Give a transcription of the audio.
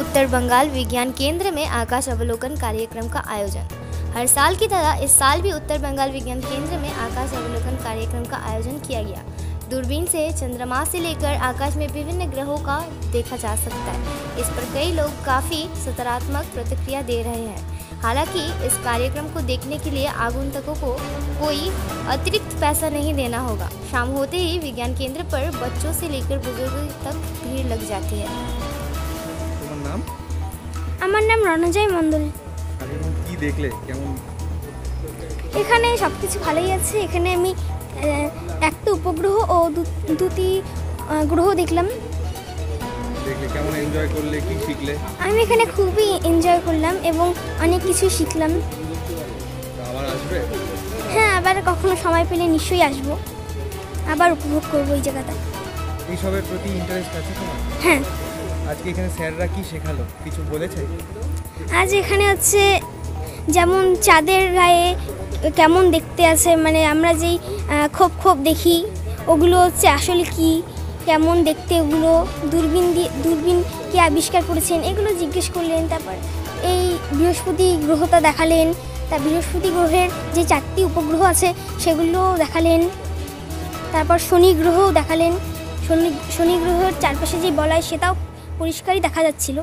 उत्तर बंगाल विज्ञान केंद्र में आकाश अवलोकन कार्यक्रम का आयोजन। हर साल की तरह इस साल भी उत्तर बंगाल विज्ञान केंद्र में आकाश अवलोकन कार्यक्रम का आयोजन किया गया। दूरबीन से चंद्रमा से लेकर आकाश में विभिन्न ग्रहों का देखा जा सकता है। इस पर कई लोग काफ़ी सकारात्मक प्रतिक्रिया दे रहे हैं। हालांकि इस कार्यक्रम को देखने के लिए आगंतुकों को कोई अतिरिक्त पैसा नहीं देना होगा। शाम होते ही विज्ञान केंद्र पर बच्चों से लेकर बुजुर्गों तक भीड़ लग जाती है। আমার নাম রণজয় মণ্ডল। কি দেখলে কেমন? এখানে সব কিছু ভালোই আছে। এখানে আমি একটা উপগ্রহ ও দুটি গ্রহ দেখলাম। দেখলে কেমন এনজয় করলে, কি শিখলে? আমি এখানে খুবই এনজয় করলাম এবং অনেক কিছু শিখলাম। আবার আসবে? হ্যাঁ, আবার কখনো সময় পেলে নিশ্চয়ই আসব, আবার উপভোগ করব এই জায়গাটা। এইসবের প্রতি ইন্টারেস্ট আছে তোমার? হ্যাঁ। আজকে এখানে স্যাররা কি শেখালো, কিছু বলেছে? আজ এখানে হচ্ছে যেমন চাঁদের গায়ে কেমন দেখতে আছে, মানে আমরা যেই খোপ খোপ দেখি ওগুলো হচ্ছে আসলে কি, কেমন দেখতে ওগুলো, দূরবীন কে আবিষ্কার করেছেন এগুলো জিজ্ঞেস করলেন। তারপর এই বৃহস্পতি গ্রহটা দেখালেন, তা বৃহস্পতি গ্রহের যে 4টি উপগ্রহ আছে সেগুলো দেখালেন। তারপর শনি গ্রহও দেখালেন। শনি গ্রহের চারপাশে যে বলয় সেটাও পরিষ্কারই দেখা যাচ্ছিল।